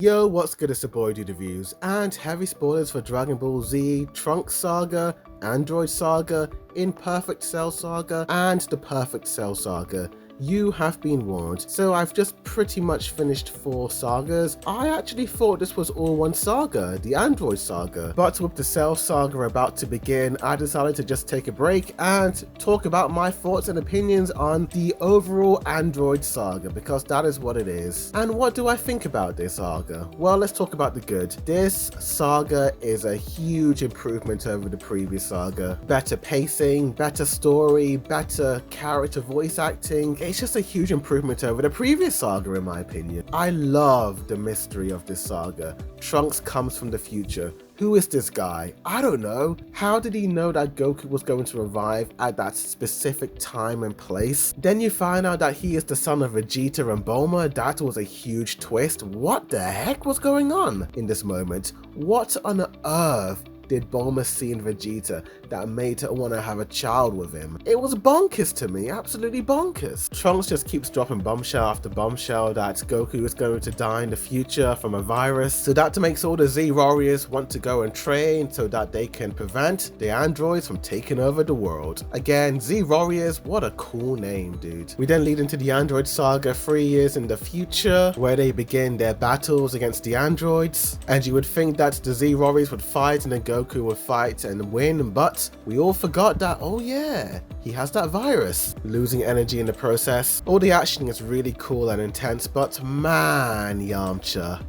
Yo, what's good? It's the boy Dude Reviews, and heavy spoilers for Dragon Ball Z, Trunks Saga, Android Saga, Imperfect Cell Saga, and the Perfect Cell Saga. You have been warned. So I've just pretty much finished 4 sagas. I actually thought this was all one saga, the Android Saga. But with the Cell Saga about to begin, I decided to just take a break and talk about my thoughts and opinions on the overall Android Saga, because that is what it is. And what do I think about this saga? Well, let's talk about the good. This saga is a huge improvement over the previous saga. Better pacing, better story, better character voice acting. It's just a huge improvement over the previous saga in my opinion. I love the mystery of this saga. Trunks comes from the future. Who is this guy? I don't know. How did he know that Goku was going to revive at that specific time and place? Then you find out that he is the son of Vegeta and Bulma. That was a huge twist. What the heck was going on in this moment? What on earth did Bulma see in Vegeta that made her want to have a child with him? It was bonkers to me, absolutely bonkers. Trunks just keeps dropping bombshell after bombshell that Goku is going to die in the future from a virus, so that makes all the Z warriors want to go and train so that they can prevent the androids from taking over the world. Again, Z warriors, what a cool name, dude. We then lead into the Android Saga 3 years in the future, where they begin their battles against the androids, and you would think that the Z warriors would fight and then Goku would fight and win, but we all forgot that, oh yeah, he has that virus, losing energy in the process. All the action is really cool and intense, but man, Yamcha.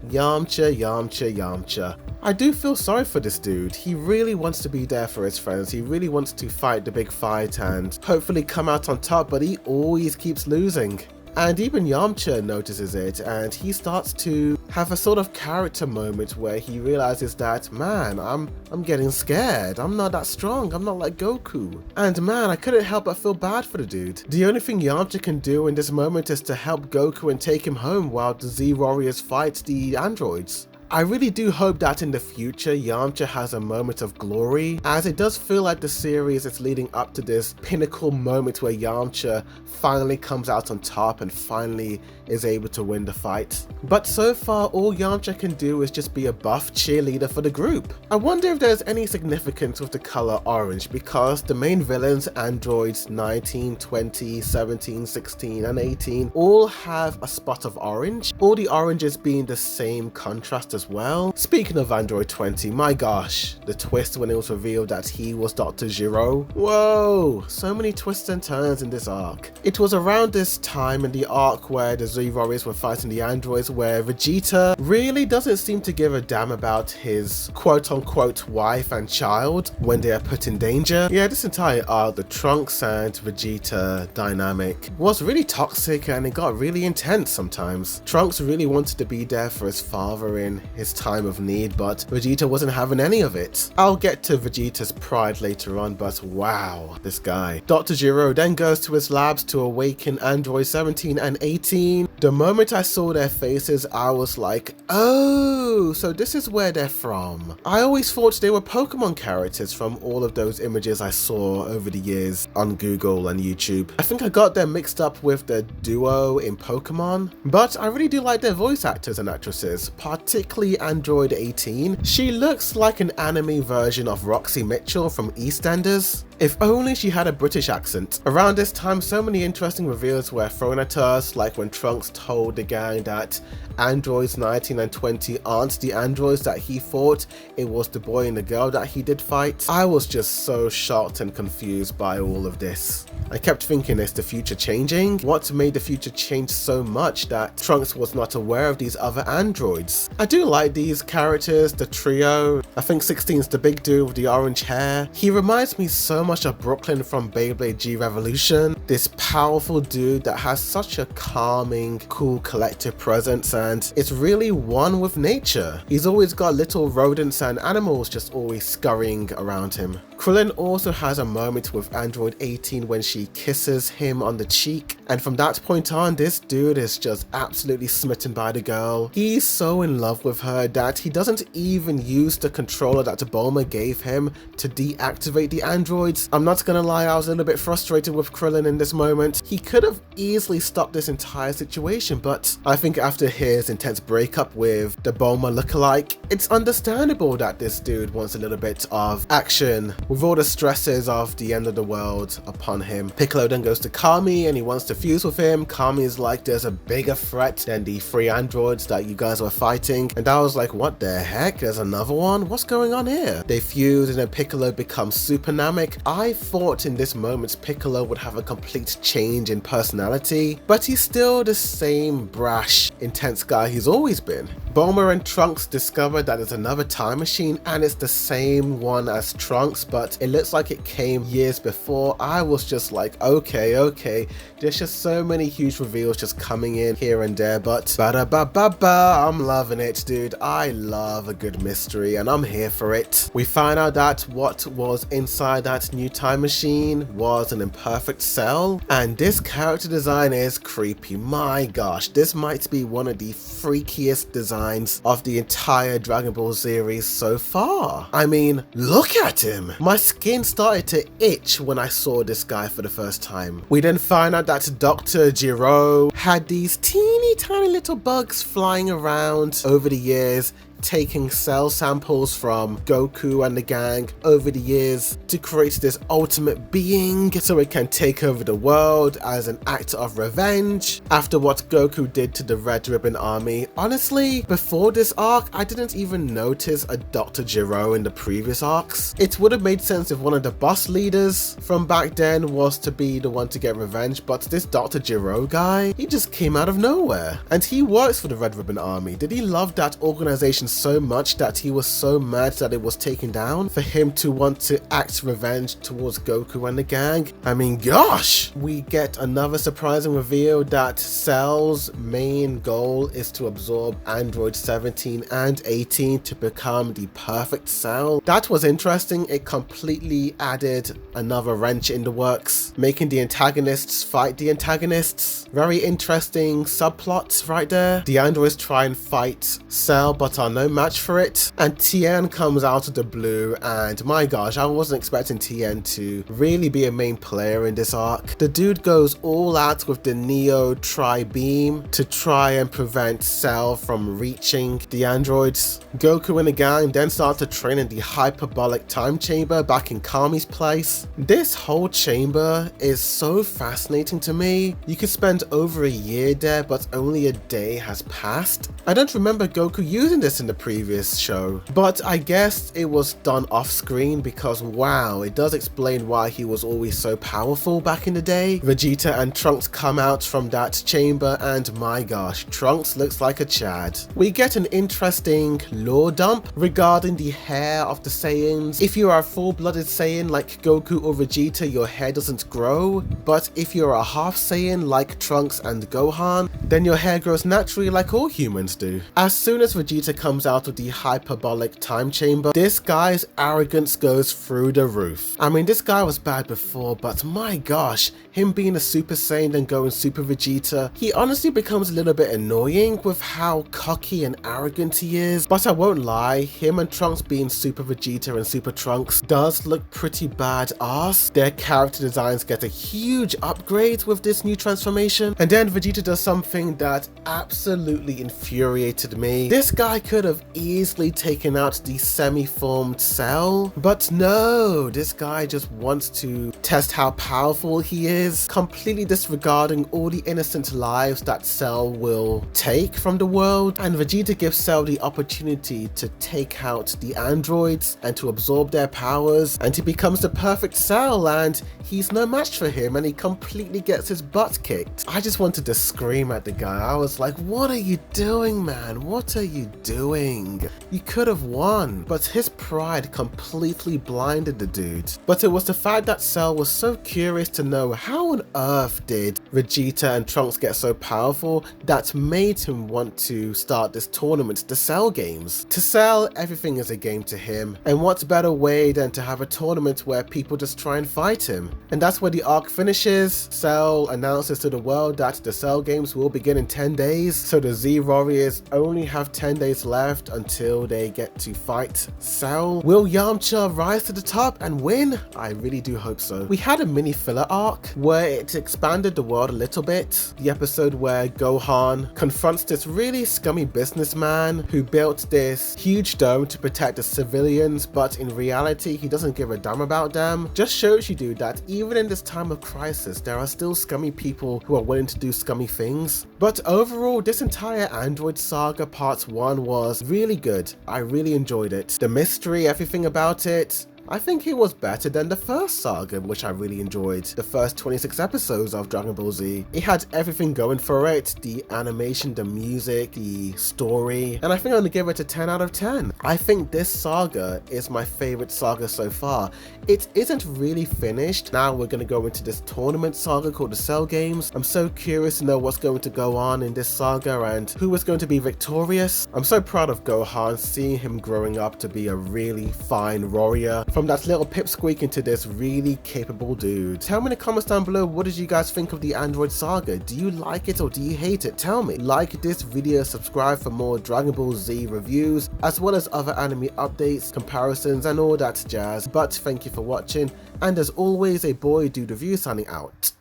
I do feel sorry for this dude. He really wants to be there for his friends. He really wants to fight the big fight and hopefully come out on top, but he always keeps losing. And even Yamcha notices it, and he starts to have a sort of character moment where he realizes that, man, I'm getting scared. I'm not that strong. I'm not like Goku. And man, I couldn't help but feel bad for the dude. The only thing Yamcha can do in this moment is to help Goku and take him home while the Z Warriors fight the androids. I really do hope that in the future Yamcha has a moment of glory, as it does feel like the series is leading up to this pinnacle moment where Yamcha finally comes out on top and finally is able to win the fight. But so far all Yamcha can do is just be a buff cheerleader for the group. I wonder if there's any significance with the color orange, because the main villains, androids 19, 20, 17, 16 and 18, all have a spot of orange, all the oranges being the same contrast as well. Speaking of Android 20, my gosh, the twist when it was revealed that he was Dr. Gero. Whoa, so many twists and turns in this arc. It was around this time in the arc where the Z Warriors were fighting the androids where Vegeta really doesn't seem to give a damn about his quote-unquote wife and child when they are put in danger. Yeah, this entire arc, the Trunks and Vegeta dynamic, was really toxic and it got really intense sometimes. Trunks really wanted to be there for his father in his time of need, but Vegeta wasn't having any of it. I'll get to Vegeta's pride later on, but wow, this guy. Dr. Gero then goes to his labs to awaken Android 17 and 18. The moment I saw their faces, I was like, oh, so this is where they're from. I always thought they were Pokemon characters from all of those images I saw over the years on Google and YouTube. I think I got them mixed up with the duo in Pokemon, but I really do like their voice actors and actresses, particularly Android 18. She looks like an anime version of Roxy Mitchell from EastEnders. If only she had a British accent. Around this time, so many interesting reveals were thrown at us, like when Trunks told the gang that androids 19 and 20 aren't the androids that he thought, it was the boy and the girl that he did fight. I was just so shocked and confused by all of this. I kept thinking, is the future changing? What made the future change so much that Trunks was not aware of these other androids? I do like these characters, the trio. I think 16's the big dude with the orange hair. He reminds me so much of Brooklyn from Beyblade G Revolution. This powerful dude that has such a calming, cool collective presence, and it's really one with nature. He's always got little rodents and animals just always scurrying around him. Krillin also has a moment with Android 18 when she kisses him on the cheek, and from that point on, this dude is just absolutely smitten by the girl. He's so in love with her that he doesn't even use the controller that Bulma gave him to deactivate the androids. and I'm not gonna lie, I was a little bit frustrated with Krillin in this moment. He could have easily stopped this entire situation, but I think after his intense breakup with the Bulma lookalike, it's understandable that this dude wants a little bit of action with all the stresses of the end of the world upon him. Piccolo then goes to Kami and he wants to fuse with him. Kami is like, there's a bigger threat than the 3 androids that you guys were fighting, and I was like, what the heck, there's another one? What's going on here? They fuse and then Piccolo becomes Super Namek. I thought in this moment Piccolo would have a complete change in personality, but he's still the same brash, intense guy he's always been. Bulma and Trunks discover that there's another time machine and it's the same one as Trunks, but it looks like it came years before. I was just like, okay, there's just so many huge reveals just coming in here and there, but I'm loving it, dude. I love a good mystery and I'm here for it. We find out that what was inside that new time machine was an imperfect cell, and this character design is creepy. My gosh, this might be one of the freakiest designs of the entire Dragon Ball series so far. I mean, look at him. My skin started to itch when I saw this guy for the first time. We then find out that Dr. Gero had these teeny tiny little bugs flying around over the years, taking cell samples from Goku and the gang over the years to create this ultimate being so it can take over the world as an act of revenge after what Goku did to the Red Ribbon Army. Honestly, before this arc, I didn't even notice a Dr. Gero in the previous arcs. It would have made sense if one of the boss leaders from back then was to be the one to get revenge, but this Dr. Gero guy, he just came out of nowhere. And he works for the Red Ribbon Army. Did he love that organization so much that he was so mad that it was taken down for him to want to act revenge towards Goku and the gang? I mean, gosh! We get another surprising reveal that Cell's main goal is to absorb Android 17 and 18 to become the perfect Cell. That was interesting. It completely added another wrench in the works, making the antagonists fight the antagonists. Very interesting subplots right there. The androids try and fight Cell but are no match for it, and Tien comes out of the blue, and my gosh, I wasn't expecting Tien to really be a main player in this arc. The dude goes all out with the Neo Tri-Beam to try and prevent Cell from reaching the androids. Goku and the gang then start to train in the hyperbolic time chamber back in Kami's place. This whole chamber is so fascinating to me. You could spend over a year there, but only a day has passed. I don't remember Goku using this in the previous show, but I guess it was done off screen because wow, it does explain why he was always so powerful back in the day. Vegeta and Trunks come out from that chamber, and my gosh, Trunks looks like a Chad. We get an interesting lore dump regarding the hair of the Saiyans. If you are a full-blooded Saiyan like Goku or Vegeta, your hair doesn't grow, but if you're a half Saiyan like Trunks and Gohan, then your hair grows naturally like all humans do. As soon as Vegeta comes out of the hyperbolic time chamber, this guy's arrogance goes through the roof. I mean, this guy was bad before, but my gosh, him being a Super Saiyan and going Super Vegeta, he honestly becomes a little bit annoying with how cocky and arrogant he is. But I won't lie, him and Trunks being Super Vegeta and Super Trunks does look pretty badass. Their character designs get a huge upgrade with this new transformation. And then Vegeta does something that absolutely infuriated me. This guy could have easily taken out the semi-formed Cell, but no, this guy just wants to test how powerful he is, completely disregarding all the innocent lives that Cell will take from the world. And Vegeta gives Cell the opportunity to take out the androids and to absorb their powers, and he becomes the perfect Cell, and he's no match for him, and he completely gets his butt kicked. I just wanted to scream at the guy. I was like, what are you doing, man? What are you doing? You could have won. But his pride completely blinded the dude. But it was the fact that Cell was so curious to know how on earth did Vegeta and Trunks get so powerful that made him want to start this tournament, the Cell Games. To Cell, everything is a game to him, and what better way than to have a tournament where people just try and fight him. And that's where the arc finishes. Cell announces to the world that the Cell Games will begin in 10 days, so the Z Warriors only have 10 days left left until they get to fight Cell. Will Yamcha rise to the top and win? I really do hope so. We had a mini filler arc where it expanded the world a little bit. The episode where Gohan confronts this really scummy businessman who built this huge dome to protect the civilians, but in reality he doesn't give a damn about them. Just shows you, dude, that even in this time of crisis there are still scummy people who are willing to do scummy things. But overall, this entire Android Saga Part 1 was really good. I really enjoyed it. The mystery, everything about it, I think it was better than the first saga, which I really enjoyed. The first 26 episodes of Dragon Ball Z. It had everything going for it, the animation, the music, the story, and I think I'm gonna give it a 10 out of 10. I think this saga is my favorite saga so far. It isn't really finished. Now we're gonna go into this tournament saga called the Cell Games. I'm so curious to know what's going to go on in this saga and who is going to be victorious. I'm so proud of Gohan, seeing him growing up to be a really fine warrior. From that little pipsqueak into this really capable dude. Tell me in the comments down below, what did you guys think of the Android Saga? Do you like it or do you hate it? Tell me. Like this video, subscribe for more Dragon Ball Z reviews, as well as other anime updates, comparisons, and all that jazz. But thank you for watching, and as always, a boy dude review signing out.